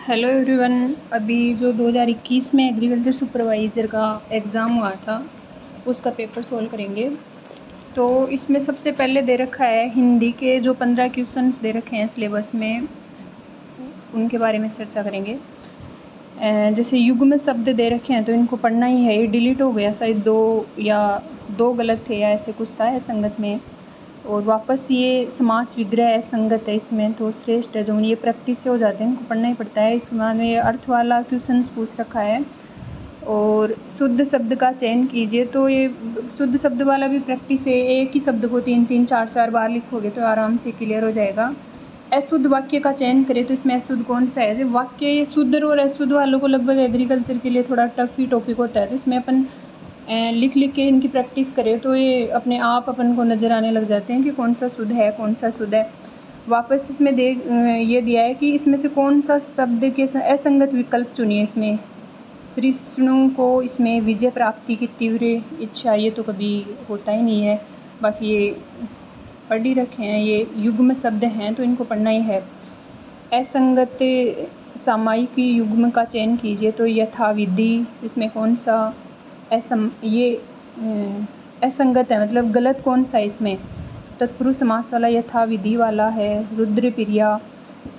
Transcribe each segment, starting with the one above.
Hello everyone. अभी जो 2021 में एग्रीकल्चर सुपरवाइज़र का एग्ज़ाम हुआ था उसका पेपर सोल्व करेंगे। तो इसमें सबसे पहले दे रखा है हिंदी के जो 15 क्वेश्चंस दे रखे हैं सिलेबस में, उनके बारे में चर्चा करेंगे। जैसे युग्म शब्द दे रखे हैं तो इनको पढ़ना ही है। ये डिलीट हो गया शायद, दो गलत थे या ऐसे कुछ था संगत में। और वापस ये समास विग्रह संगत है इसमें, तो श्रेष्ठ है जो ये प्रैक्टिस से हो जाते हैं, इनको पढ़ना ही पड़ता है। इसमें अर्थ वाला क्वेश्चन पूछ रखा है। और शुद्ध शब्द का चयन कीजिए, तो ये शुद्ध शब्द वाला भी प्रैक्टिस है। एक ही शब्द को 3-3, 4-4 बार लिखोगे तो आराम से क्लियर हो जाएगा। अशुद्ध वाक्य का चयन करें तो इसमें अशुद्ध कौन सा है? जो वाक्य ये शुद्ध और अशुद्ध वालों को लगभग एग्रीकल्चर के लिए थोड़ा टफ ही टॉपिक होता है, तो इसमें अपन लिख के इनकी प्रैक्टिस करें तो ये अपने आप अपन को नज़र आने लग जाते हैं कि कौन सा शुद्ध है कौन सा शुद्ध है। वापस इसमें ये दिया है कि इसमें से कौन सा शब्द के असंगत विकल्प चुनिए। इसमें श्रीष्णु को इसमें विजय प्राप्ति की तीव्र इच्छा, ये तो कभी होता ही नहीं है। बाकी ये पढ़ ही रखे हैं, ये युग्म शब्द हैं तो इनको पढ़ना ही है। असंगत सामायिक युग्म का चयन कीजिए, तो यथाविधि इसमें कौन सा असंगत है, मतलब गलत कौन सा है इसमें? तत्पुरुष समास वाला यथाविधि वाला है। रुद्रप्रिया,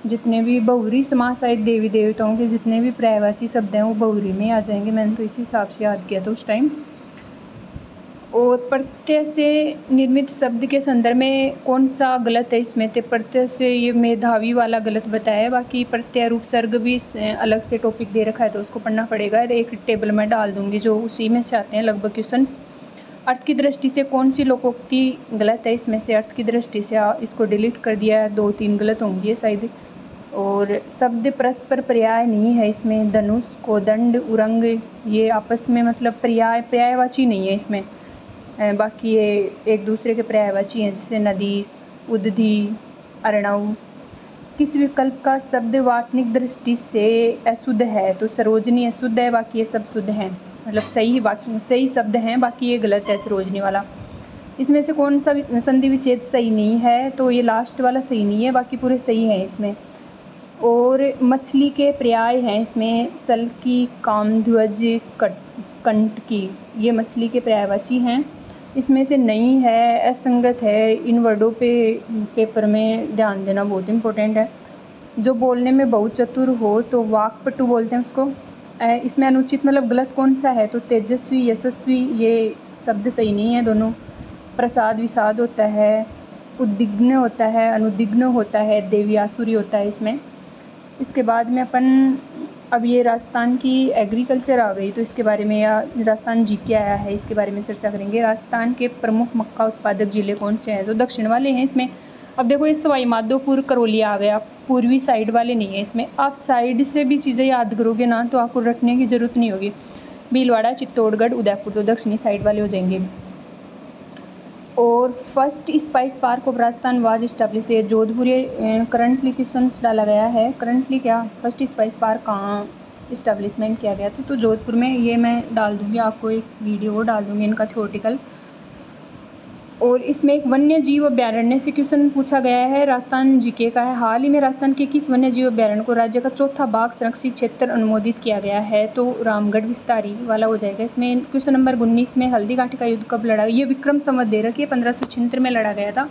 जितने भी बहुरी समास आए देवी देवताओं के जितने भी पर्यायवाची शब्द हैं वो बहुरी में आ जाएंगे। मैंने तो इसी हिसाब से याद किया था उस टाइम। और प्रत्यय से निर्मित शब्द के संदर्भ में कौन सा गलत है इसमें? तो प्रत्यय से ये मेधावी वाला गलत बताया है। बाकी प्रत्यय रूप सर्ग भी अलग से टॉपिक दे रखा है तो उसको पढ़ना पड़ेगा। एक टेबल में डाल दूंगी जो उसी में से आते हैं लगभग क्वेश्चंस। अर्थ की दृष्टि से कौन सी लोकोक्ति गलत है? इसमें से अर्थ की दृष्टि से इसको डिलीट कर दिया है, 2-3 गलत होंगी शायद। और शब्द परस्पर पर्याय नहीं है इसमें। धनुष, कोदंड, उरंग, ये आपस में मतलब पर्यायवाची नहीं है इसमें। बाकी ये एक दूसरे के पर्यायवाची हैं, जैसे नदी, उदधि, अर्णव। किस विकल्प का शब्द वार्तनिक दृष्टि से अशुद्ध है? तो सरोजनी अशुद्ध है, बाकी ये सब शुद्ध हैं, मतलब सही शब्द हैं, बाकी ये गलत है सरोजनी वाला। इसमें से कौन सा संधि विच्छेद सही नहीं है? तो ये लास्ट वाला सही नहीं है, बाकी पूरे सही हैं इसमें। और मछली के पर्याय हैं इसमें सल्की, कामध्वज, कंटकी, ये मछली के पर्यायवाची हैं। इसमें से नहीं है, असंगत है। इन वर्डों पे पेपर में ध्यान देना बहुत इम्पोर्टेंट है। जो बोलने में बहुत चतुर हो तो वाक्पटु बोलते हैं उसको। इसमें अनुचित मतलब गलत कौन सा है? तो तेजस्वी, यशस्वी, ये शब्द सही नहीं है दोनों। प्रसाद विषाद होता है, उद्विग्न होता है, अनुद्विग्न होता है, देव्यासुरी होता है इसमें। इसके बाद में अपन अब ये राजस्थान की एग्रीकल्चर आ गई तो इसके बारे में, या राजस्थान जीके आया है इसके बारे में चर्चा करेंगे। राजस्थान के प्रमुख मक्का उत्पादक जिले कौन से हैं? तो दक्षिण वाले हैं इसमें। अब देखो ये सवाई माधोपुर, करौली आ गया, पूर्वी साइड वाले नहीं है इसमें। आप साइड से भी चीज़ें याद करोगे ना तो आपको रखने की ज़रूरत नहीं होगी। भीलवाड़ा, चित्तौड़गढ़, उदयपुर तो दक्षिणी साइड वाले हो जाएंगे। और first spice park of Rajasthan was establish है जोधपुर। ये करंटली क्वेश्चन डाला गया है। करंटली क्या फर्स्ट स्पाइस पार्क कहाँ इस्टेब्लिशमेंट किया गया था? तो जोधपुर में। ये मैं डाल दूँगी आपको, एक वीडियो डाल दूँगी इनका थ्योरेटिकल। और इसमें एक वन्य जीव अभ्यारण्य से क्वेश्चन पूछा गया है, राजस्थान जीके का है। हाल ही में राजस्थान के किस वन्य जीव अभ्यारण्य को राज्य का चौथा बाघ संरक्षित क्षेत्र अनुमोदित किया गया है? तो रामगढ़ विस्तारी वाला हो जाएगा इसमें। क्वेश्चन नंबर 19 में हल्दी घाटी का युद्ध कब लड़ा? ये विक्रम संवत दे रखी है, 1576 में लड़ा गया था।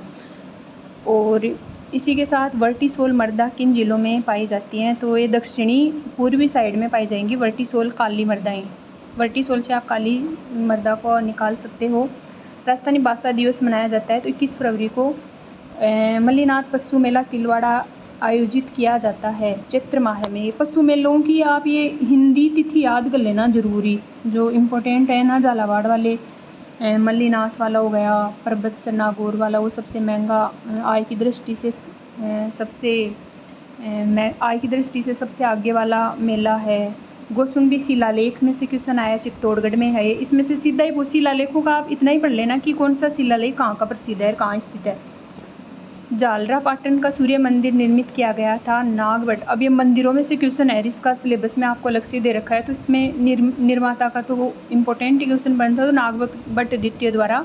और इसी के साथ वर्टिसोल मर्दा किन जिलों में पाई जाती हैं? तो ये दक्षिणी पूर्वी साइड में पाई जाएंगी वर्टिसोल काली मर्दाएँ। वर्टिसोल से आप काली मर्दा को निकाल सकते हो। राजस्थानी भाषा दिवस मनाया जाता है तो 21 फरवरी को। मल्लीनाथ पशु मेला तिलवाड़ा आयोजित किया जाता है चैत्र माह में। पशु मेलों की आप ये हिंदी तिथि याद कर लेना ज़रूरी, जो इम्पोर्टेंट है ना। झालावाड़ वाले मल्लीनाथ वाला हो गया, परबतसर नागौर वाला वो सबसे महंगा, आय की दृष्टि से सबसे आगे वाला मेला है। गोसुंडी शिलालेख में से क्वेश्चन आया, चित्तौड़गढ़ में है। इसमें से सीधा ही शिलालेखों का आप इतना ही पढ़ लेना कि कौन सा शिलालेख कहाँ का प्रसिद्ध है, कहाँ स्थित है। जालरा पाटन का सूर्य मंदिर निर्मित किया गया था नागभट्ट। अब ये मंदिरों में से क्वेश्चन है, इसका सिलेबस में आपको अलग से दे रखा है तो इसमें निर्माता का तो इम्पोर्टेंट क्वेश्चन बनता था। तो नागभट्ट द्वितीय द्वारा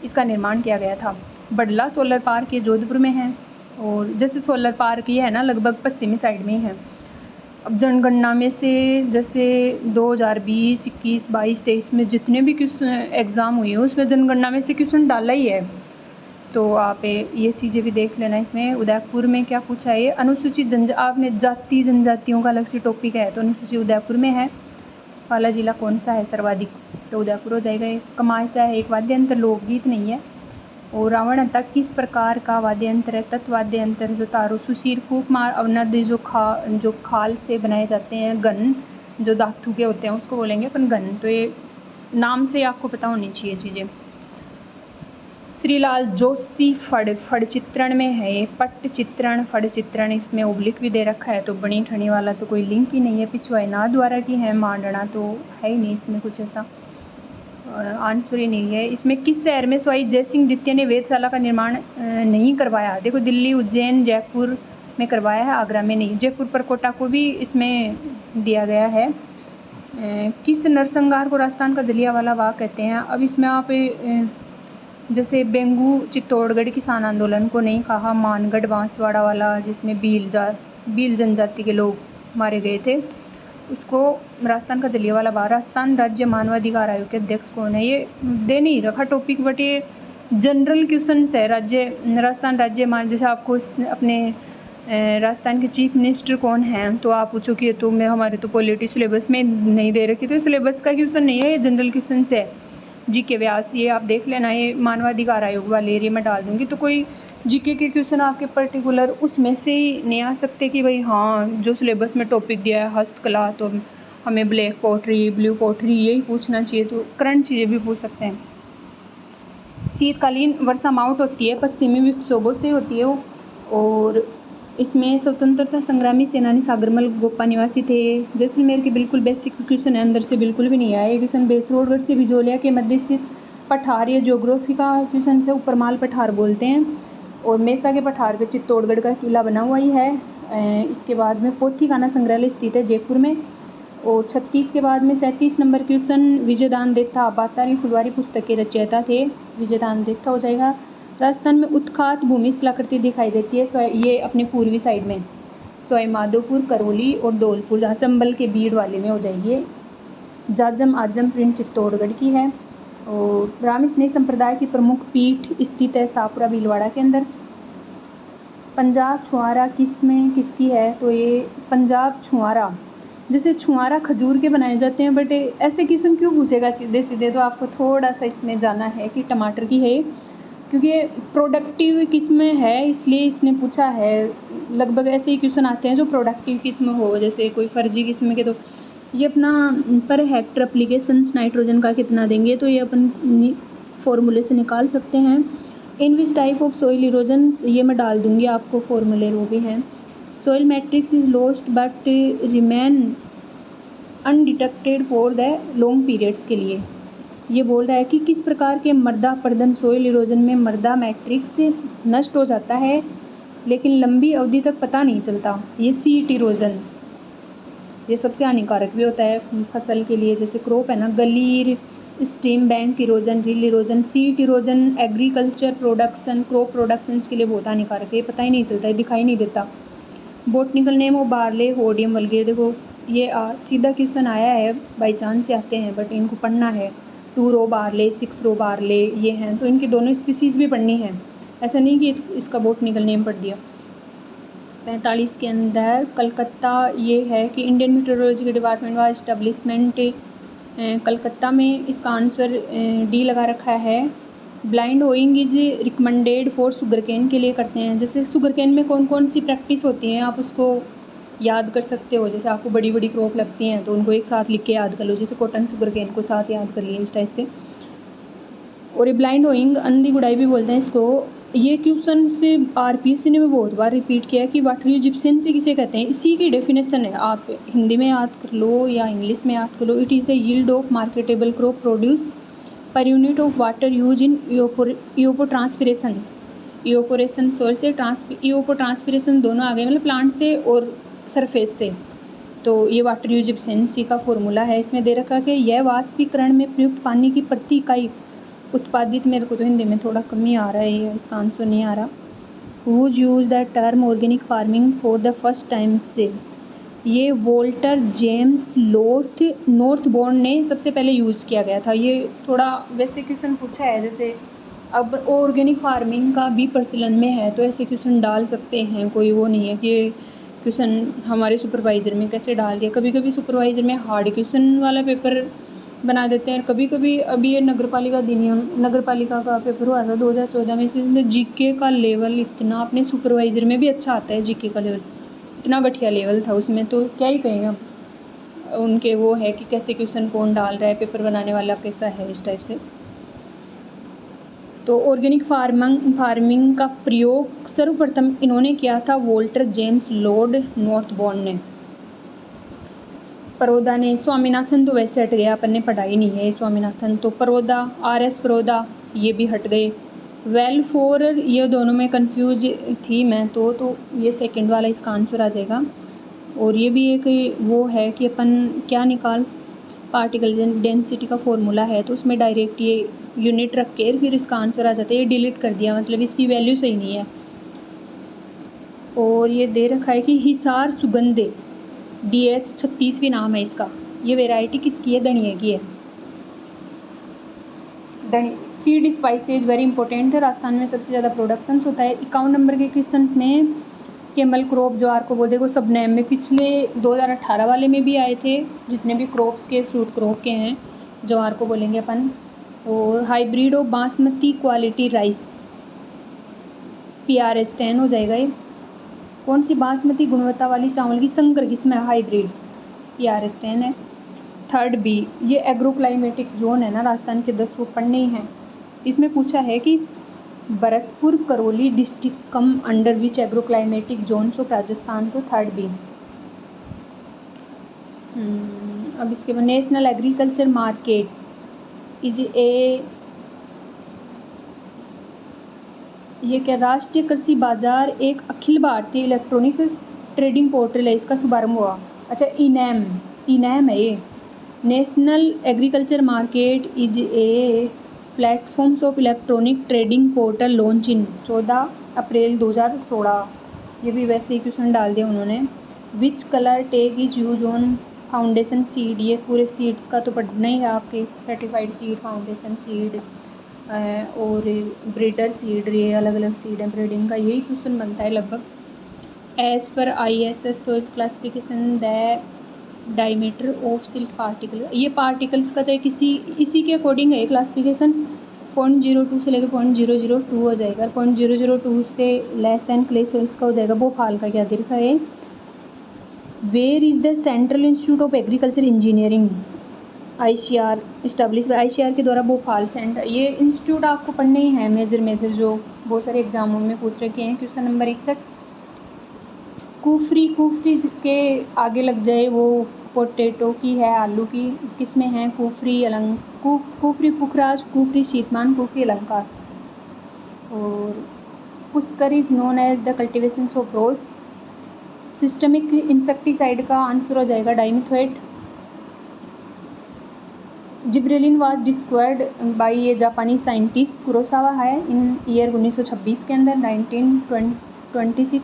इसका निर्माण किया गया था। बडला सोलर पार्क ये जोधपुर में है। और जैसे सोलर पार्क ये है ना लगभग पश्चिमी साइड में ही है। अब जनगणना में से जैसे 2020, 21, 22, 23 में जितने भी क्वेश्चन एग्ज़ाम हुए हैं उसमें जनगणना में से क्वेश्चन डाला ही है। तो आप ये चीज़ें भी देख लेना। इसमें उदयपुर में क्या पूछा है, अनुसूचित आपने जाति जनजातियों का अलग से टॉपिक है, तो अनुसूचित उदयपुर में है। वाला जिला कौन सा है सर्वाधिक, तो उदयपुर हो जाएगा। एक कमाचा है, एक वाद्य यंत्र, लोकगीत नहीं है। और रावण हत्ता किस प्रकार का वाद्य यंत्र है, तत्वाद्य यंत्र। जो तारो, सुशीर, फूक मार, अवनद जो खाल से बनाए जाते हैं, गन जो धातु के होते हैं उसको बोलेंगे अपन गन। तो ये नाम से आपको पता होनी चाहिए चीज़ें। श्रीलाल जोशी फड़ चित्रण में है ये, पट्ट चित्रण, फड़ चित्रण, इसमें ओब्लिक भी दे रखा है। तो बनी ठणी वाला तो कोई लिंक ही नहीं है। पिछवाई ना द्वारा की है, मांडना तो है ही नहीं इसमें कुछ ऐसा, आंसर ही नहीं है। इसमें किस शहर में स्वाई जयसिंह द्वितीय ने वेधशाला का निर्माण नहीं करवाया। देखो दिल्ली, उज्जैन, जयपुर में करवाया है, आगरा में नहीं। जयपुर पर कोटा को भी इसमें दिया गया है। किस नरसंहार को राजस्थान का जलियांवाला बाग कहते हैं। अब इसमें आप जैसे बेंगू चित्तौड़गढ़ किसान आंदोलन को नहीं कहा, मानगढ़ बांसवाड़ा वाला जिसमें भील जनजाति के लोग मारे गए थे उसको राजस्थान का जलियांवाला बाग। राजस्थान राज्य मानवाधिकार आयोग के अध्यक्ष कौन है, ये दे नहीं रखा टॉपिक, बट ये जनरल क्वेश्चन है। राजस्थान राज्य मान, जैसे आपको अपने राजस्थान के चीफ मिनिस्टर कौन हैं, तो आप पूछो कि तो मैं हमारे तो पॉलिटी सिलेबस में नहीं दे रखी, तो सिलेबस का क्वेश्चन नहीं है, ये जनरल क्वेश्चन है। जीके व्यास ये आप देख लेना, ये मानवाधिकार आयोग वाले एरिया में डाल दूंगी। तो कोई जीके के क्वेश्चन आपके पर्टिकुलर उसमें से ही नहीं आ सकते कि भाई हाँ जो सिलेबस में टॉपिक दिया है हस्तकला, तो हमें ब्लैक पोट्री, ब्लू पोट्री यही पूछना चाहिए। तो करंट चीज़ें भी पूछ सकते हैं। शीतकालीन वर्षा माउंट होती है, पश्चिमी विक्षोभों से होती है वो। और इसमें स्वतंत्रता संग्रामी सेनानी सागरमल गोपा निवासी थे। जैसलमेर के बिल्कुल बेसिक क्वेश्चन है, अंदर से बिल्कुल भी नहीं आया ये क्वेश्चन। बेसरोडगढ़ से बिजोलिया के मध्य स्थित पठार, ये ज्योग्राफी का क्वेश्चन से उपरमाल पठार बोलते हैं। और मेसा के पठार पे चित्तौड़गढ़ का किला बना हुआ ही है। इसके बाद में पोथीखाना संग्रहालय स्थित है जयपुर में। और 36 के बाद में 37 नंबर क्वेश्चन, विजयदान देथा बातारी फुलवारी पुस्तक के रचयिता थे, विजयदान देथा हो जाएगा। राजस्थान में उत्खात भूमि स्थलाकृति दिखाई देती है, ये अपने पूर्वी साइड में सवाई माधोपुर, करौली और धौलपुर, जहाँ चंबल के बीड़ वाले में हो जाएगी। जाजम आजम प्रिंट चित्तौड़गढ़ की है। और ब्राह्मी स्नेह संप्रदाय की प्रमुख पीठ स्थित है सापुरा भीलवाड़ा के अंदर। पंजाब छुआरा किसकी है, तो ये पंजाब छुआरा, जैसे छुआरा खजूर के बनाए जाते हैं, बट ऐसे किस्म क्यों पूछेगा सीधे सीधे, तो आपको थोड़ा सा इसमें जाना है कि टमाटर की है, क्योंकि प्रोडक्टिव किस्म है इसलिए इसने पूछा है। लगभग ऐसे ही क्वेश्चन आते हैं जो प्रोडक्टिव किस्म हो, जैसे कोई फर्जी किस्म के। तो ये अपना पर हेक्टर एप्लीकेशंस नाइट्रोजन का कितना देंगे, तो ये अपन फॉर्मूले से निकाल सकते हैं। In which type of soil erosion, ये मैं डाल दूंगी आपको फॉर्मूले वो भी हैं। Soil matrix is lost but remain undetected for the long periods के लिए ये बोल रहा है कि किस प्रकार के मृदा अपरदन, सोइल इरोजन में मृदा मैट्रिक्स नष्ट हो जाता है लेकिन लंबी अवधि तक पता नहीं चलता। ये सीट इरोजन, ये सबसे हानिकारक भी होता है फसल के लिए, जैसे क्रॉप है ना, gully, stream bank erosion, rill erosion, sheet erosion agriculture production, crop production के लिए बहुत हानिकारक है, ये पता ही नहीं चलता, ये दिखाई नहीं देता। बोटनिकल नेम ऑफ बार्ले, होडियम वल्गेर, देखो ये सीधा क्वेश्चन आया है, बाई चांस से आते हैं बट इनको पढ़ना है। 2 रो बार्ले, 6 रो बार्ले ये हैं, तो इनकी दोनों स्पीसीज़ भी पढ़नी है, ऐसा नहीं कि इसका बोटनिकल नेम पढ़ दिया। 45 के अंदर कलकत्ता ये है कि इंडियन मीटरोलॉजी डिपार्टमेंट का इस्टेब्लिशमेंट कलकत्ता में, इसका आंसर डी लगा रखा है। Blind hoeing is recommended for sugarcane के लिए करते हैं, जैसे शुगर केन में कौन कौन सी प्रैक्टिस होती हैं आप उसको याद कर सकते हो, जैसे आपको बड़ी बड़ी क्रॉप लगती हैं तो उनको एक साथ लिख के याद कर लो, जैसे कॉटन शुगर केन को साथ याद कर लिए इस टाइप से। और ये ब्लाइंड होइंग अंधी गुड़ाई भी बोलते हैं इसको। ये क्वेश्चन से आरपीएससी ने भी बहुत बार रिपीट किया कि वाटर इजिप्शियंसी किसे कहते हैं, इसी की डेफिनेशन है, आप हिंदी में याद कर लो या इंग्लिश में याद कर लो। It is the yield of marketable crop produce per unit of water use in evapotranspiration, evaporation soil से इओपोट्रांसपिरेशन दोनों आ गए, मतलब प्लांट से और सरफेस से। तो ये वाटर यूज एफिशिएंसी का फॉर्मूला है, इसमें दे रखा कि यह वाष्पीकरण में प्रयुक्त पानी की प्रति इकाई उत्पादित, मेरे को तो हिंदी में थोड़ा कमी आ रहा है, ये इसका आंसर नहीं आ रहा। Who use the term organic farming for the first time से, ये वोल्टर जेम्स नॉर्थबॉर्न ने सबसे पहले यूज़ किया गया था। ये थोड़ा वैसे क्वेश्चन पूछा है, जैसे अब ऑर्गेनिक फार्मिंग का भी प्रचलन में है, तो ऐसे क्वेश्चन डाल सकते हैं, कोई वो नहीं है कि क्वेश्चन हमारे सुपरवाइज़र में कैसे डाल दिया। कभी कभी सुपरवाइज़र में हार्ड क्वेश्चन वाला पेपर बना देते हैं, कभी कभी अभी ये नगर पालिका का पेपर हुआ था 2014 में, इसमें जीके का लेवल इतना, अपने सुपरवाइज़र में भी अच्छा आता है जीके का लेवल, इतना घटिया लेवल था उसमें, तो क्या ही कहें अब उनके वो है कि कैसे क्वेश्चन कौन डाल रहा है, पेपर बनाने वाला कैसा है, इस टाइप से। तो ऑर्गेनिक फार्मिंग का प्रयोग सर्वप्रथम इन्होंने किया था वोल्टर जेम्स लॉर्ड नॉर्थबॉर्न ने। परोदा ने, स्वामीनाथन तो वैसे हट गया, अपन ने पढ़ाई नहीं है स्वामीनाथन, तो परोदा, RS परोदा ये भी हट गए। वेलफोरर, ये दोनों में कंफ्यूज थी मैं, तो ये सेकंड वाला इसका आंसर आ जाएगा। और ये भी एक वो है कि अपन क्या निकाल, पार्टिकल डेंसिटी का फॉर्मूला है, तो उसमें डायरेक्ट ये यूनिट रख के फिर इसका आंसर आ जाता है। ये डिलीट कर दिया, मतलब इसकी वैल्यू सही नहीं है। और ये दे रखा है कि हिसार सुगंधे DH 36वीं नाम है इसका। ये वैरायटी किसकी है? धनिया की है। सीड स्पाइसेज वेरी इंपॉर्टेंट है, राजस्थान में सबसे ज़्यादा प्रोडक्शन होता है। 51 नंबर के क्वेश्चन में केमल क्रॉप, ज्वार को बोलते हैं, सब नेम में पिछले 2018 वाले में भी आए थे, जितने भी क्रॉप्स के, फ्रूट क्रॉप के हैं, ज्वार को बोलेंगे अपन। और hybrid of basmati quality rice, PRS 10 हो जाएगा। ये कौन सी बासमती गुणवत्ता वाली चावल की संकर किस्म है? हाइब्रिड, PRS 10 है। थर्ड बी, ये एग्रोक्लाइमेटिक जोन है ना, राजस्थान के 10 वो पढ़ने ही हैं। इसमें पूछा है कि Bharatpur Karauli district come under which agroclimatic zones of Rajasthan, तो थर्ड बी। अब इसके बाद नेशनल एग्रीकल्चर मार्केट इज ये क्या, राष्ट्रीय कृषि बाजार एक Akhil Bharatiya electronic trading portal है, इसका शुभारंभ हुआ। अच्छा, इनैम है ये। National agriculture market is a platforms of electronic trading portal launch in 14 अप्रैल 2016। ये भी वैसे ही क्वेश्चन डाल दिया उन्होंने। Which colour tag is use on foundation seed, ये पूरे सीड्स का तो पढ़ना ही है आपके, सर्टिफाइड सीड, फाउंडेशन सीड और ब्रीडर सीड, ये अलग अलग सीड है ब्रीडिंग का, यही क्वेश्चन बनता है लगभग। एज पर ISS soil classification the diameter of silt particle, ये पार्टिकल्स का चाहे इसी के अकॉर्डिंग है क्लासिफिकेशन। 0.02 से लेकर 0.002 हो जाएगा, 0.002 से लेस देन क्ले सोइल्स का हो जाएगा। भोपाल का क्या दिखा है? Where is the central institute of agriculture engineering ICR establish by ICR के द्वारा भोपाल सेंटर। ये इंस्टीट्यूट आपको पढ़ने ही है, मेजर जो बहुत सारे एग्जामों में पूछ रखे हैं। क्वेश्चन नंबर 61, कुफरी जिसके आगे लग जाए वो पोटैटो की है, आलू की, किसमें है? कुफरी पुखराज, कुफरी शीतमान, कुफरी अलंकार। और Pushkar is known as the cultivation of rose. Systemic insecticide का आंसर हो जाएगा dimethoate. Gibberellin was discovered by ये जापानी साइंटिस्ट कुरोसावा है इन ईयर 1926 के अंदर, 1926।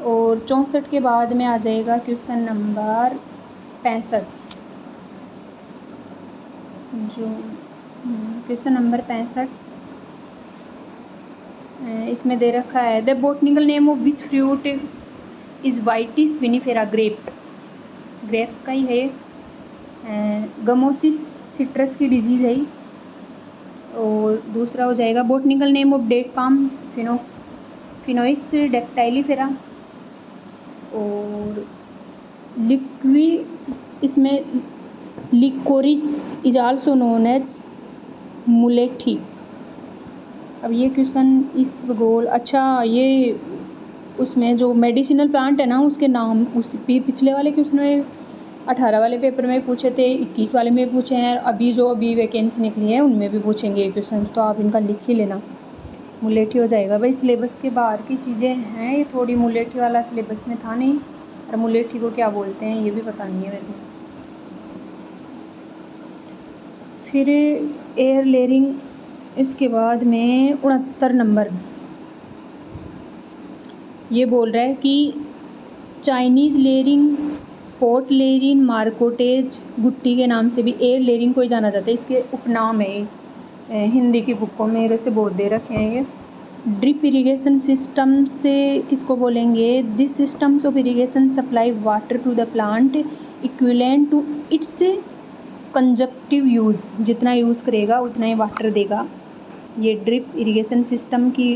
और 64 के बाद में आ जाएगा क्वेश्चन नंबर 65, जो क्वेश्चन नंबर 65 इसमें दे रखा है। The botanical name of which fruit is Vitis vinifera, grapes का ही है। गमोसिस सिट्रस की डिजीज़ है। और दूसरा हो जाएगा botanical name of date palm, Phoenix dactylifera. और इसमें liquorice is also known as mulethi. अब ये क्वेश्चन इस भूगोल, अच्छा ये उसमें जो मेडिसिनल प्लांट है ना उसके नाम, उस पिछले वाले क्वेश्चन में 18 वाले पेपर में पूछे थे, 21 वाले में पूछे हैं, अभी वैकेंसी निकली है उनमें भी पूछेंगे ये क्वेश्चन, तो आप इनका लिख ही लेना। मुलेठी हो जाएगा भाई। सिलेबस के बाहर की चीज़ें हैं ये थोड़ी, मुलेठी वाला सिलेबस में था नहीं, और मुलेठी को क्या बोलते हैं ये भी पता नहीं है मेरे को। फिर एयर लेयरिंग, इसके बाद में 69 नंबर ये बोल रहा है कि चाइनीज़ लेयरिंग, फोर्ट लेयरिंग, मार्कोटेज, गुट्टी के नाम से भी एयर लेयरिंग को ही जाना जाता है। इसके उपनाम है हिंदी की बुकों में मेरे से बहुत दे रखे हैं ये। ड्रिप इरिगेशन सिस्टम से किसको बोलेंगे? This systems of irrigation supply water to the plant equivalent to its consumptive use. जितना यूज़ करेगा उतना ही वाटर देगा। ये ड्रिप इरिगेशन सिस्टम की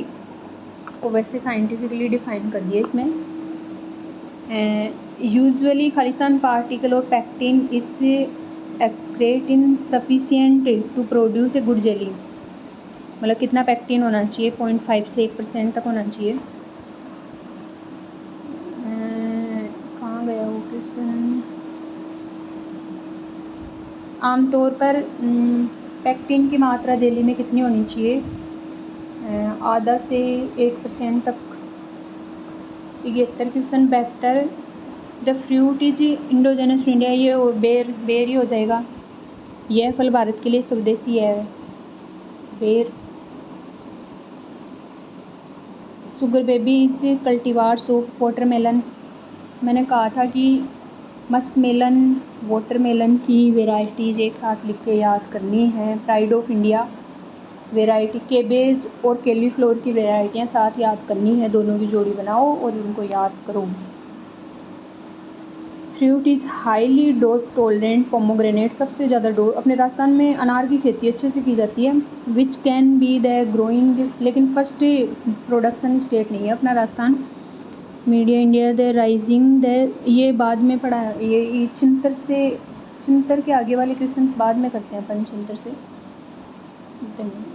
को वैसे साइंटिफिकली डिफाइन कर दिया इसमें। यूजुअली खालिस्तान पार्टिकल और pectin is excrete insufficient to produce a good jelly. मतलब कितना पैक्टिन होना चाहिए? 0.5 से 1% तक होना चाहिए। कहाँ गया वो क्वेश्चन? आमतौर पर पैक्टिन की मात्रा जेली में कितनी होनी चाहिए? आधा से 1% तक। 71 question 72। The fruit is indigenous to India. ये बेर ही हो जाएगा। यह फल भारत के लिए स्वदेशी है। बेर। Sugar baby is cultivars of watermelon. मैंने कहा था कि मस्कमेलन वाटरमेलन की वेराइटीज़ एक साथ लिख के याद करनी है। Pride of India variety, cabbage और कैलीफ्लोवर की वेराइटियाँ साथ याद करनी है। दोनों की जोड़ी बनाओ और उनको याद करो। Fruit is highly dot tolerant pomegranate. सबसे ज़्यादा डोट अपने राजस्थान में अनार की खेती अच्छे से की जाती है। Which can be the growing, लेकिन फर्स्ट प्रोडक्शन स्टेट नहीं है अपना Rajasthan. Media India the rising the, ये बाद में पढ़ा है। ये छिंतर के आगे वाले क्वेश्चन बाद में करते हैं अपन छिंतर से। धन्यवाद।